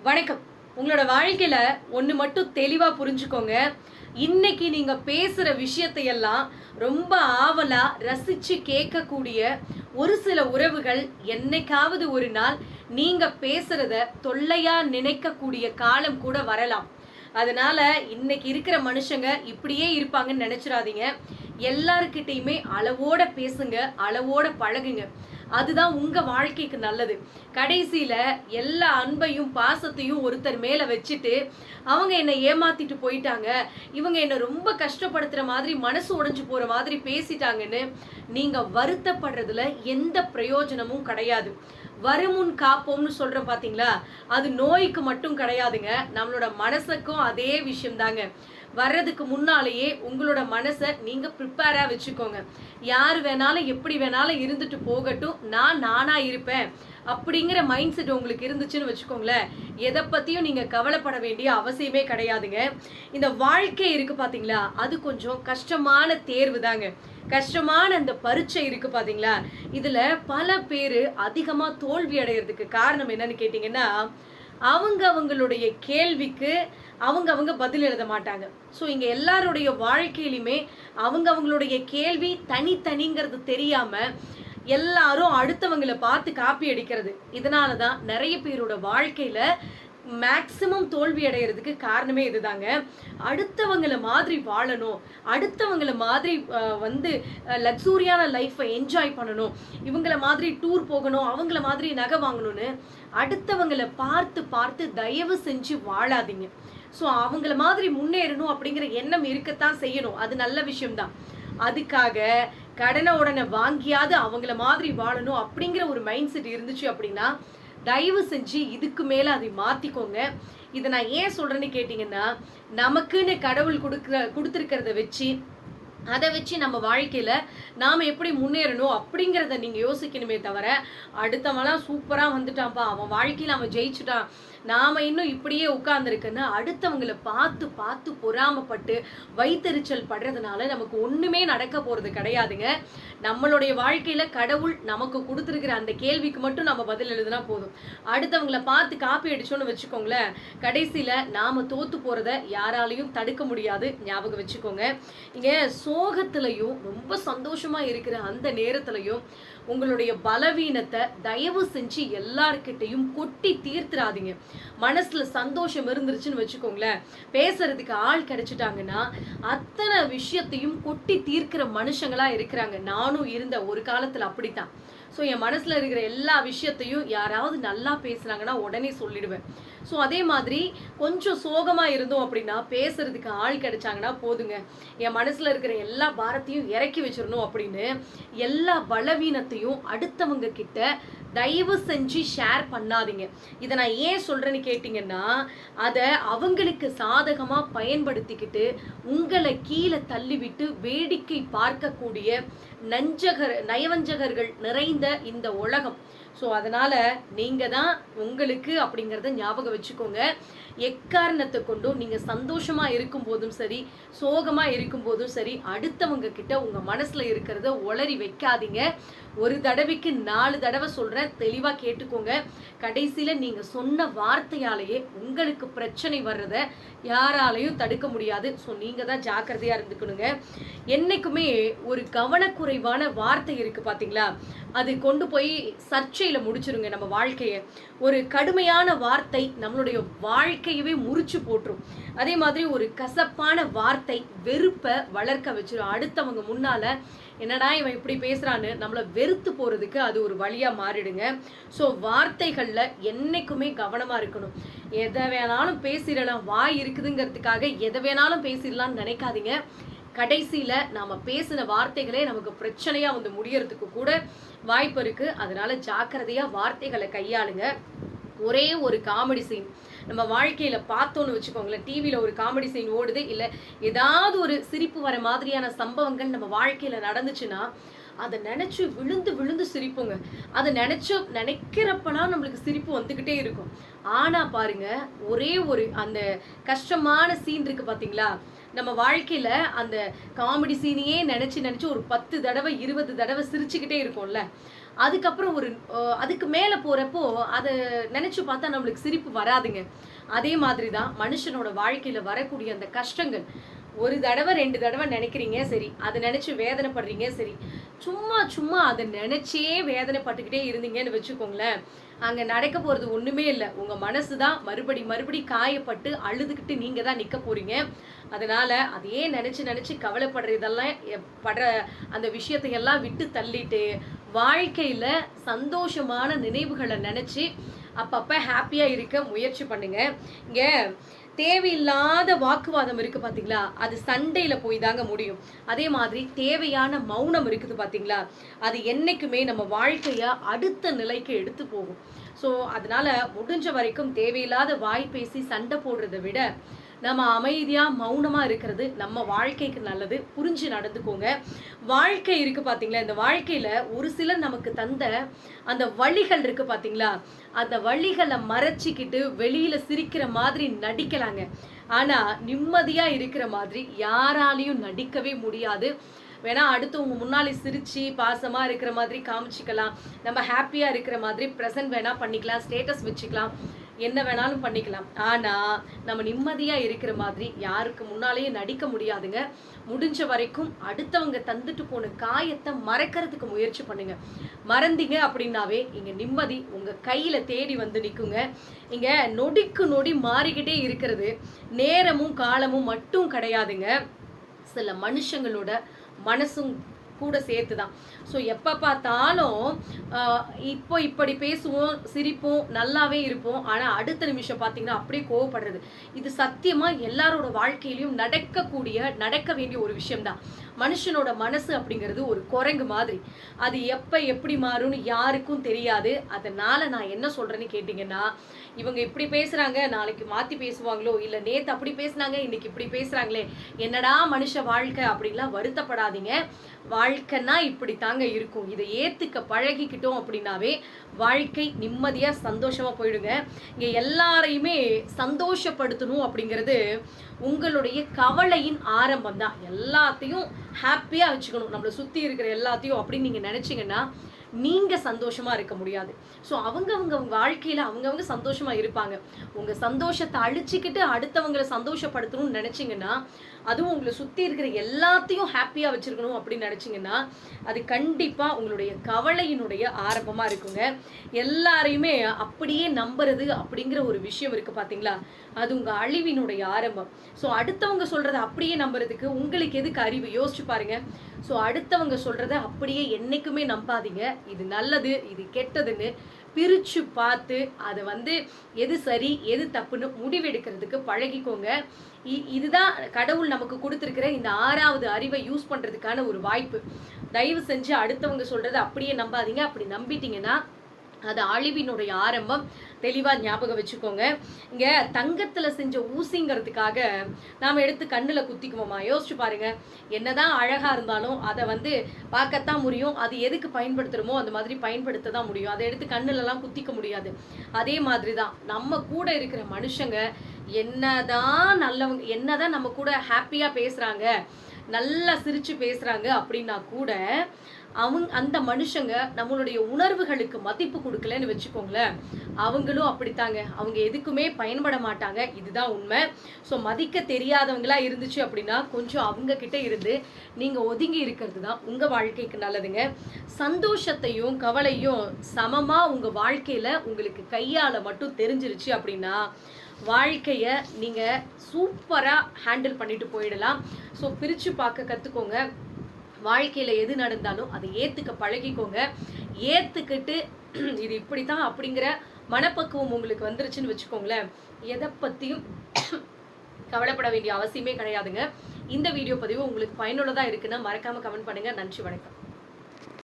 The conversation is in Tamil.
வணக்கம். உங்களோட வாழ்க்கையில ஒண்ணு மட்டும் தெளிவா புரிஞ்சுக்கோங்க. இன்னைக்கு நீங்க பேசுற விஷயத்தையெல்லாம் ரொம்ப ஆவலா ரசிச்சு கேட்கக்கூடிய ஒரு சில உறவுகள் என்னைக்காவது ஒரு நாள் நீங்க பேசுறத தொல்லையா நினைக்கக்கூடிய காலம் கூட வரலாம். அதனால இன்னைக்கு இருக்கிற மனுஷங்க இப்படியே இருப்பாங்கன்னு நினைச்சிடாதீங்க. எல்லார்கிட்டயுமே அளவோட பேசுங்க, அளவோட பழகுங்க. அதுதான் உங்க வாழ்க்கைக்கு நல்லது. கடைசியில எல்லா அன்பையும் பாசத்தையும் ஒருத்தர் மேல வச்சுட்டு அவங்க என்னை ஏமாத்திட்டு போயிட்டாங்க, இவங்க என்னை ரொம்ப கஷ்டப்படுத்துற மாதிரி மனசு உடைஞ்சு போற மாதிரி பேசிட்டாங்கன்னு நீங்க வருத்தப்படுறதுல எந்த பிரயோஜனமும் கிடையாது. வருமுன் காப்போம்னு சொல்றோம் பாத்தீங்களா, அது நோய்க்கு மட்டும் கிடையாதுங்க, நம்மளோட மனசுக்கும் அதே விஷயம் தாங்க. வர்றதுக்கு முன்னாலேயே உங்களோட மனசை நீங்க ப்ரிப்பேரா வச்சுக்கோங்க. யார் வேணாலும் எப்படி வேணாலும் இருந்துட்டு போகட்டும், நான் நானா இருப்பேன் அப்படிங்கிற மைண்ட் செட் உங்களுக்கு இருந்துச்சுன்னு வச்சுக்கோங்களேன், எதை பத்தியும் நீங்க கவலைப்பட வேண்டிய அவசியமே கிடையாதுங்க. இந்த வாழ்க்கை இருக்கு பாத்தீங்களா, அது கொஞ்சம் கஷ்டமான தேர்வு தாங்க. கஷ்டமான அந்த பரீட்சை இருக்கு பாத்தீங்களா, இதுல பல பேரு அதிகமா தோல்வி அடைகிறதுக்கு காரணம் என்னன்னு கேட்டீங்கன்னா, அவங்களுடைய கேள்விக்கு அவங்க பதில் எழுத மாட்டாங்க. ஸோ இங்க எல்லாருடைய வாழ்க்கையிலுமே அவங்களுடைய கேள்வி தனித்தனிங்கிறது தெரியாம எல்லாரும் அடுத்தவங்களை பார்த்து காப்பி அடிக்கிறது. இதனாலதான் நிறைய பேரோட வாழ்க்கையில மேக்சிமம் தோல்வி அடைகிறதுக்கு காரணமே இதுதாங்க. அடுத்தவங்களை மாதிரி வாழணும், அடுத்தவங்களை மாதிரி லக்ஸூரியான லைஃப்பை என்ஜாய் பண்ணணும், இவங்கள மாதிரி டூர் போகணும், அவங்கள மாதிரி நகை வாங்கணும்னு அடுத்தவங்களை பார்த்து பார்த்து தயவு செஞ்சு வாழாதீங்க. ஸோ அவங்கள மாதிரி முன்னேறணும் அப்படிங்கிற எண்ணம் இருக்கத்தான் செய்யணும், அது நல்ல விஷயம்தான். அதுக்காக கடனை உடனே வாங்கியாவது அவங்கள மாதிரி வாழணும் அப்படிங்கிற ஒரு மைண்ட் செட் இருந்துச்சு அப்படின்னா தயவு செஞ்சு இதுக்கு மேல அதை மாத்திக்கோங்க. இதை நான் ஏன் சொல்றேன்னு கேட்டீங்கன்னா, நமக்குன்னு கடவுள் கொடுத்துருக்கிறத வச்சு அதை வச்சு நம்ம வாழ்க்கையில நாம எப்படி முன்னேறணும் அப்படிங்கிறத நீங்க யோசிக்கணுமே தவிர, அடுத்தவன்லாம் சூப்பரா வந்துட்டான்ப்பா, அவன் வாழ்க்கையில அவன் ஜெயிச்சுட்டான், நாம இன்னும் இப்படியே உட்கார்ந்துருக்குன்னு அடுத்தவங்களை பார்த்து பார்த்து பொறாமப்பட்டு வைத்தறிச்சல் படுறதுனால நமக்கு ஒண்ணுமே நடக்க போறது கிடையாதுங்க. நம்மளுடைய வாழ்க்கையில கடவுள் நமக்கு கொடுத்துருக்கிற அந்த கேள்விக்கு மட்டும் நம்ம பதில் எழுதுனா போதும். அடுத்தவங்களை பார்த்து காப்பி அடிச்சோன்னு வச்சுக்கோங்களேன், கடைசியில நாம தோத்து போறத யாராலையும் தடுக்க முடியாது, ஞாபகம் வச்சுக்கோங்க. இங்க சோகத்திலையும் ரொம்ப சந்தோஷமா இருக்கிற அந்த நேரத்திலையும் உங்களுடைய பலவீனத்தை தயவு செஞ்சு எல்லார்கிட்டையும் கொட்டி தீர்த்துறாதீங்க. மனசுல சந்தோஷம் இருந்துருச்சுன்னு வச்சுக்கோங்களேன், பேசுறதுக்கு ஆள் கிடைச்சிட்டாங்கன்னா அத்தனை விஷயத்தையும் கொட்டி தீர்க்கிற மனுஷங்களா இருக்கிறாங்க. நானும் இருந்த ஒரு காலத்துல அப்படித்தான். ஸோ என் மனசுல இருக்கிற எல்லா விஷயத்தையும் யாராவது நல்லா பேசுனாங்கன்னா உடனே சொல்லிடுவேன். ஸோ அதே மாதிரி கொஞ்சம் சோகமா இருந்தோம் அப்படின்னா பேசுறதுக்கு ஆள் கிடைச்சாங்கன்னா போதுங்க, என் மனசுல இருக்கிற எல்லா பாரத்தையும் இறக்கி வச்சிடணும் அப்படின்னு எல்லா பலவீனத்தையும் அடுத்தவங்க கிட்ட தயவு செஞ்சு ஷேர் பண்ணாதீங்க. இதை நான் ஏன் சொல்றேன்னு கேட்டீங்கன்னா, அதை அவங்களுக்கு சாதகமா பயன்படுத்திக்கிட்டு உங்களை கீழே தள்ளிவிட்டு வேடிக்கை பார்க்கக்கூடிய நயவஞ்சகர்கள் நிறைந்த இந்த உலகம். ஸோ அதனால நீங்க தான் உங்களுக்கு அப்படிங்கிறத ஞாபகம் வச்சுக்கோங்க. எக்காரணத்தை கொண்டும் நீங்க சந்தோஷமா இருக்கும் போதும் சரி, சோகமா இருக்கும் போதும் சரி, அடுத்தவங்க கிட்ட உங்க மனசுல இருக்கிறத உளறி வைக்காதீங்க. ஒரு தடவைக்கு 4 தடவை சொல்றேன், தெளிவா கேட்டுக்கோங்க. கடைசியில நீங்க சொன்ன வார்த்தையாலேயே உங்களுக்கு பிரச்சனை வர்றத யாராலையும் தடுக்க முடியாது. ஸோ நீங்க தான் ஜாக்கிரதையா இருந்துக்கணுங்க. என்னைக்குமே ஒரு கவனக்குறைவான வார்த்தை இருக்கு பாத்தீங்களா, அது கொண்டு போய் சர்ச்சையில முடிச்சிருங்க நம்ம வாழ்க்கைய. ஒரு கடுமையான வார்த்தை நம்மளுடைய வாழ்க்கையவே முறிச்சு போட்டுரும். அதே மாதிரி ஒரு கசப்பான வார்த்தை வெறுப்பை வளர்க்க வச்சிடும். அடுத்தவங்க முன்னால என்னடா இவன் இப்படி பேசுறான்னு நம்மளை வெறுத்து போறதுக்கு அது ஒரு வழியா மாறிடுங்க. ஸோ வார்த்தைகள்ல என்னைக்குமே கவனமா இருக்கணும். எதை வேணாலும் பேசிடலாம், வாய் இருக்குதுங்கிறதுக்காக எதை வேணாலும் பேசிடலாம்னு நினைக்காதீங்க. கடைசியில நாம பேசின வார்த்தைகளே நமக்கு பிரச்சனையா முடியறதுக்கு கூட வாய்ப்பு இருக்கு. அதனால ஜாக்கிரதையா வார்த்தைகளை கையாளுங்க. ஒரே ஒரு காமெடி சீன் நம்ம வாழ்க்கையில பார்த்தோன்னு வச்சுக்கோங்களேன், டிவியில ஒரு காமெடி சீன் ஓடுது, இல்ல ஏதாவது ஒரு சிரிப்பு வர மாதிரியான சம்பவங்கள் நம்ம வாழ்க்கையில நடந்துச்சுன்னா அதை நினைச்சு விழுந்து விழுந்து சிரிப்போங்க. அதை நினைக்கிறப்பெல்லாம் நம்மளுக்கு சிரிப்பு வந்துகிட்டே இருக்கும். ஆனா பாருங்க, ஒரே ஒரு அந்த கஷ்டமான சீன் இருக்கு பாத்தீங்களா, நம்ம வாழ்க்கையில அந்த காமெடி சீனையே நினைச்சு நினைச்சு ஒரு 10 தடவை 20 தடவை சிரிச்சுக்கிட்டே இருக்கோம்ல, அதுக்கப்புறம் ஒரு அதுக்கு மேலே போகிறப்போ அதை நினச்சி பார்த்தா நம்மளுக்கு சிரிப்பு வராதுங்க. அதே மாதிரி தான் மனுஷனோட வாழ்க்கையில் வரக்கூடிய அந்த கஷ்டங்கள் ஒரு தடவை 2 தடவை நினைக்கிறீங்க சரி, அதை நினச்சி வேதனைப்படுறீங்க சரி, சும்மா சும்மா அதை நினச்சே வேதனைப்பட்டுக்கிட்டே இருந்தீங்கன்னு வச்சுக்கோங்களேன், அங்கே நடக்க போகிறது ஒன்றுமே இல்லை. உங்கள் மனசு தான் மறுபடி காயப்பட்டு அழுதுகிட்டு நீங்கள் தான் நிற்க போகிறீங்க. அதனால் அதையே நினச்சி கவலைப்படுறதெல்லாம் படுற அந்த விஷயத்தையெல்லாம் விட்டு தள்ளிட்டு வாழ்க்கையில் சந்தோஷமான நினைவுகளை நினச்சி அப்பப்போ ஹாப்பியாக இருக்க முயற்சி பண்ணுங்க. இங்கே தேவையில்லாத வாக்குவாதம் இருக்கு பார்த்தீங்களா, அது சண்டையில் போய் தாங்க முடியும். அதே மாதிரி தேவையான மௌனம் இருக்குது பார்த்தீங்களா, அது என்னைக்குமே நம்ம வாழ்க்கையை அடுத்த நிலைக்கு எடுத்து போகும். ஸோ அதனால முடிஞ்ச வரைக்கும் தேவையில்லாத வாய் பேசி சண்டை போடுறதை விட நம்ம அமைதியாக மௌனமாக இருக்கிறது நம்ம வாழ்க்கைக்கு நல்லது. புரிஞ்சு நடந்துக்கோங்க. வாழ்க்கை இருக்குது பார்த்தீங்களா, இந்த வாழ்க்கையில் ஒரு சிலர் நமக்கு தந்த அந்த வழிகள் இருக்குது பார்த்தீங்களா, அந்த வழிகளை மறைச்சிக்கிட்டு வெளியில் சிரிக்கிற மாதிரி நடிக்கலாங்க. ஆனால் நிம்மதியாக இருக்கிற மாதிரி யாராலையும் நடிக்கவே முடியாது. வேணா அடுத்தவங்க முன்னாடி சிரித்து பாசமாக இருக்கிற மாதிரி காமிச்சிக்கலாம், நம்ம ஹாப்பியாக இருக்கிற மாதிரி ப்ரெசன்ட் வேணால் பண்ணிக்கலாம், ஸ்டேட்டஸ் வச்சுக்கலாம், என்ன வேணாலும் பண்ணிக்கலாம். ஆனால் நம்ம நிம்மதியாக இருக்கிற மாதிரி யாருக்கு முன்னாலேயும் நடிக்க முடியாதுங்க. முடிஞ்ச வரைக்கும் அடுத்தவங்க தந்துட்டு போன காயத்தை மறைக்கிறதுக்கு முயற்சி பண்ணுங்க. மறந்தீங்க அப்படின்னாவே இங்கே நிம்மதி உங்கள் கையில் தேடி வந்து நிற்குங்க. இங்கே நொடிக்கு நொடி மாறிக்கிட்டே இருக்கிறது நேரமும் காலமும் மட்டும் கிடையாதுங்க, சில மனுஷங்களோட மனசும் கூட சேர்த்து தான். ஸோ எப்போ பார்த்தாலும் இப்போ இப்படி பேசுவோம், சிரிப்போம், நல்லாவே இருப்போம், ஆனால் அடுத்த நிமிஷம் பார்த்தீங்கன்னா அப்படியே கோவப்படுறது. இது சத்தியமாக எல்லாரோட வாழ்க்கையிலையும் நடக்க வேண்டிய ஒரு விஷயம்தான். மனுஷனோட மனசு அப்படிங்கிறது ஒரு குரங்கு மாதிரி, அது எப்போ எப்படி மாறும்னு யாருக்கும் தெரியாது. அதனால் நான் என்ன சொல்கிறேன்னு கேட்டிங்கன்னா, இவங்க இப்படி பேசுகிறாங்க நாளைக்கு மாற்றி பேசுவாங்களோ, இல்லை நேற்று அப்படி பேசுனாங்க இன்னைக்கு இப்படி பேசுகிறாங்களே, என்னடா மனுஷ வாழ்க்கை அப்படின்லாம் வருத்தப்படாதீங்க. வாழ்க்கைன்னா இப்படி தாங்க இருக்கும். இதை ஏற்றுக்க பழகிக்கிட்டோம் அப்படின்னாவே வாழ்க்கை நிம்மதியாக சந்தோஷமாக போயிடுங்க. இங்கே எல்லாரையுமே சந்தோஷப்படுத்தணும் அப்படிங்கிறது உங்களுடைய கவலையின் ஆரம்பம் தான். எல்லாத்தையும் ஹாப்பியாக வச்சுக்கணும், நம்மளை சுற்றி இருக்கிற எல்லாத்தையும் அப்படின்னு நீங்கள் நினச்சிங்கன்னா நீங்கள் சந்தோஷமாக இருக்க முடியாது. ஸோ அவங்க வாழ்க்கையில் அவங்கவுங்க சந்தோஷமாக இருப்பாங்க. உங்கள் சந்தோஷத்தை அழிச்சிக்கிட்டு அடுத்தவங்களை சந்தோஷப்படுத்தணும்னு நினச்சிங்கன்னா, அதுவும் உங்களை சுற்றி இருக்கிற எல்லாத்தையும் ஹாப்பியாக வச்சுருக்கணும் அப்படின்னு நினச்சிங்கன்னா, அது கண்டிப்பாக உங்களுடைய கவலையினுடைய ஆரம்பமாக இருக்குங்க. எல்லாரையுமே அப்படியே நம்புறது அப்படிங்கிற ஒரு விஷயம் இருக்குது பார்த்தீங்களா, அது உங்கள் அழிவினுடைய ஆரம்பம். ஸோ அடுத்தவங்க சொல்கிறத அப்படியே நம்புறதுக்கு உங்களுக்கு எதுக்கு அறிவு? யோசிச்சு பாருங்க. ஸோ அடுத்தவங்க சொல்கிறத அப்படியே என்றைக்குமே நம்பாதீங்க. இது நல்லது இது கெட்டதுன்னு பிரித்து பார்த்து அதை எது சரி எது தப்புன்னு முடிவெடுக்கிறதுக்கு பழகிக்கோங்க. இதுதான் கடவுள் நமக்கு கொடுத்துருக்கிற இந்த 6வது அறிவை யூஸ் பண்ணுறதுக்கான ஒரு வாய்ப்பு. தயவு செஞ்சு அடுத்தவங்க சொல்கிறத அப்படியே நம்பாதீங்க. அப்படி நம்பிட்டீங்கன்னா அது அழிவினுடைய ஆரம்பம். தெளிவாக ஞாபகம் வச்சுக்கோங்க. இங்கே தங்கத்தில் செஞ்ச ஊசிங்கிறதுக்காக நாம் எடுத்து கண்ணில் குத்திக்குவோமா? யோசிச்சு பாருங்க. என்னதான் அழகாக இருந்தாலும் அதை பார்க்கத்தான் முடியும். அது எதுக்கு பயன்படுத்துகிறோமோ அந்த மாதிரி பயன்படுத்த தான் முடியும். அதை எடுத்து கண்ணிலலாம் குத்திக்க முடியாது. அதே மாதிரி தான் நம்ம கூட இருக்கிற மனுஷங்க என்னதான் நல்லவங்க, என்னதான் நம்ம கூட ஹாப்பியாக பேசுகிறாங்க, நல்லா சிரித்து பேசுகிறாங்க அப்படின்னா கூட அந்த மனுஷங்க நம்மளுடைய உணர்வுகளுக்கு மதிப்பு கொடுக்கலன்னு வச்சுக்கோங்களேன், அவங்களும் அப்படித்தாங்க. அவங்க எதுக்குமே பயன்பட மாட்டாங்க. இதுதான் உண்மை. ஸோ மதிக்க தெரியாதவங்களா இருந்துச்சு அப்படின்னா கொஞ்சம் அவங்க கிட்ட இருந்து நீங்கள் ஒதுங்கி இருக்கிறது தான் உங்கள் வாழ்க்கைக்கு நல்லதுங்க. சந்தோஷத்தையும் கவலையும் சமமாக உங்கள் வாழ்க்கையில் உங்களுக்கு கையால் மட்டும் தெரிஞ்சிருச்சு அப்படின்னா வாழ்க்கையை நீங்கள் சூப்பராக ஹேண்டில் பண்ணிட்டு போயிடலாம். ஸோ பிரித்து பார்க்க கற்றுக்கோங்க. வாழ்க்கையில் எது நடந்தாலும் அதை ஏற்றுக்க பழகிக்கோங்க. ஏற்றுக்கிட்டு இது இப்படி தான் அப்படிங்கிற மனப்பக்குவம் உங்களுக்கு வந்துருச்சுன்னு வச்சுக்கோங்களேன், எதை பற்றியும் கவலைப்பட வேண்டிய அவசியமே கிடையாதுங்க. இந்த வீடியோ பதிவு உங்களுக்கு பயனுள்ளதாக இருக்குன்னா மறக்காமல் கமெண்ட் பண்ணுங்கள். நன்றி, வணக்கம்.